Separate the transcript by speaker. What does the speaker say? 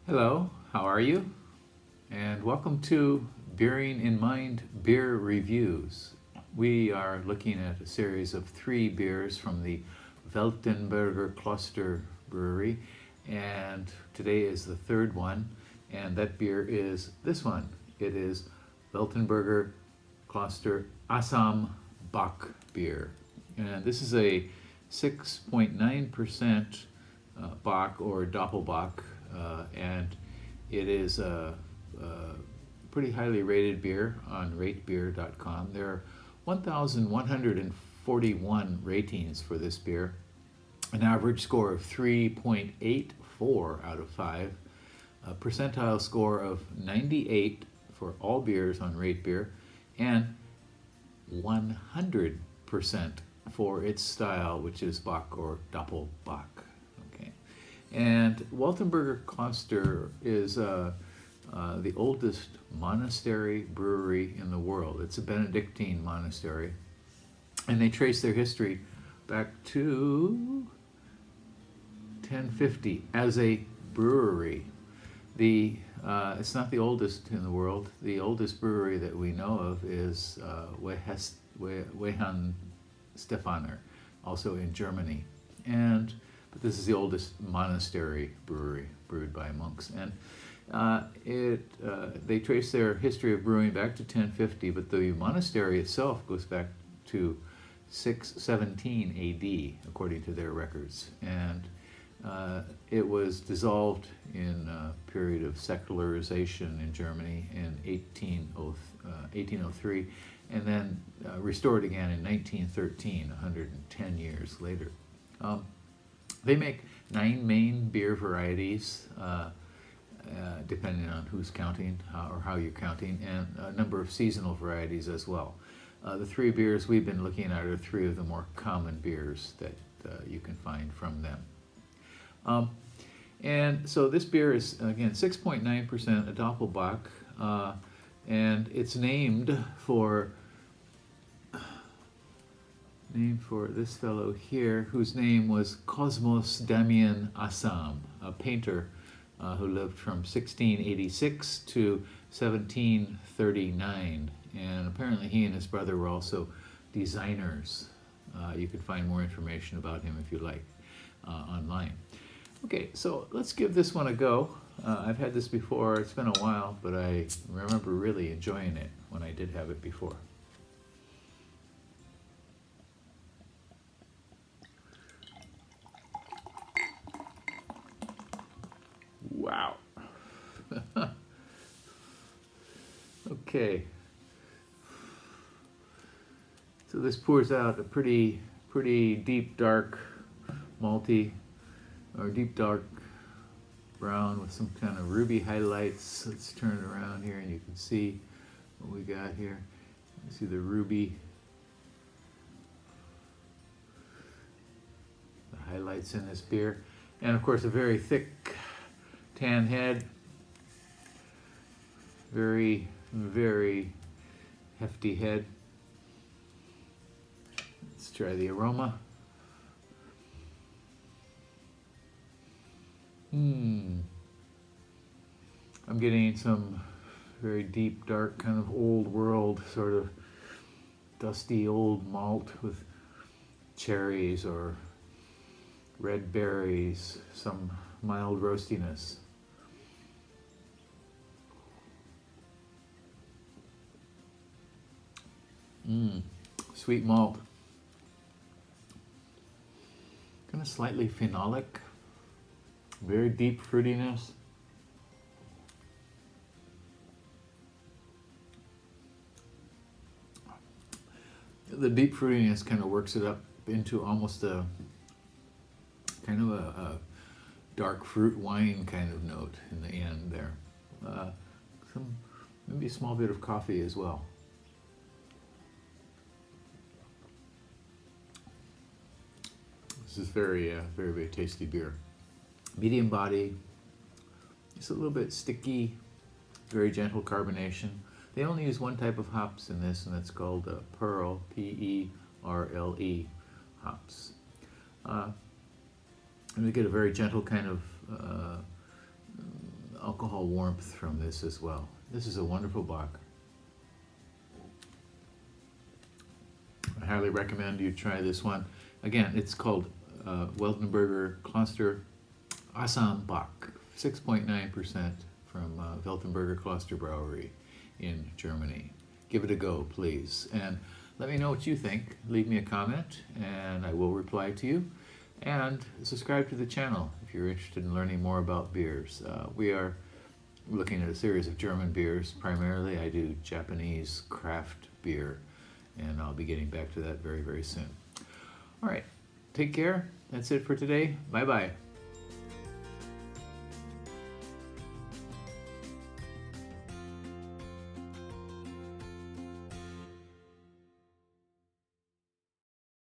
Speaker 1: Hello, how are you? And welcome to Bearing in Mind Beer Reviews. We are looking at a series of 3 beers from the Weltenburger Kloster brewery, and today is the 3rd one, and that beer is this one. It is Weltenburger Kloster Asam Bock beer. And this is a 6.9% Bock or Doppelbock, and it is a pretty highly rated beer on RateBeer.com. There are 1,141 ratings for this beer, an average score of 3.84 out of 5, a percentile score of 98 for all beers on RateBeer, and 100% for its style, which is Bock or Doppelbock. Okay, and Weltenburger Kloster is the oldest monastery brewery in the world. It's a Benedictine monastery, and they trace their history back to 1050 as a brewery. It's not the oldest in the world. The oldest brewery that we know of is Weihenstephaner, also in Germany. But this is the oldest monastery brewery brewed by monks. And they trace their history of brewing back to 1050, but the monastery itself goes back to 617 AD, according to their records. And it was dissolved in a period of secularization in Germany in 1803, and then restored again in 1913, 110 years later. They make 9 main beer varieties, depending on who's counting or how you're counting, and a number of seasonal varieties as well. The 3 beers we've been looking at are 3 of the more common beers that you can find from them. And so this beer is, again, 6.9% a Doppelbock, and it's named for this fellow here, whose name was Cosmos Damian Asam, a painter who lived from 1686 to 1739. And apparently he and his brother were also designers. You can find more information about him if you like online. Okay, so let's give this one a go. I've had this before. It's been a while, but I remember really enjoying it when I did have it before. Wow. Okay. So this pours out a pretty deep, dark, malty, or deep dark brown with some kind of ruby highlights. Let's turn it around here and you can see what we got here. You see the ruby, the highlights in this beer. And of course a very thick tan head, very hefty head. Let's try the aroma. I'm getting some very deep, dark, kind of old world, sort of dusty old malt with cherries or red berries, some mild roastiness. Sweet malt. Kind of slightly phenolic. Very deep fruitiness. The deep fruitiness kind of works it up into almost a kind of a dark fruit wine kind of note in the end there. Maybe a small bit of coffee as well. This is very tasty beer. Medium body, just a little bit sticky, very gentle carbonation. They only use one type of hops in this, and that's called Pearl, P-E-R-L-E hops. And we get a very gentle kind of alcohol warmth from this as well. This is a wonderful bock. I highly recommend you try this one. Again, it's called Weltenburger Kloster Asam Bock, 6.9% from Weltenburger Klosterbrauerei in Germany. Give it a go, please. And let me know what you think. Leave me a comment and I will reply to you. And subscribe to the channel if you're interested in learning more about beers. We are looking at a series of German beers. Primarily, I do Japanese craft beer, and I'll be getting back to that very, very soon. All right, take care. That's it for today. Bye-bye.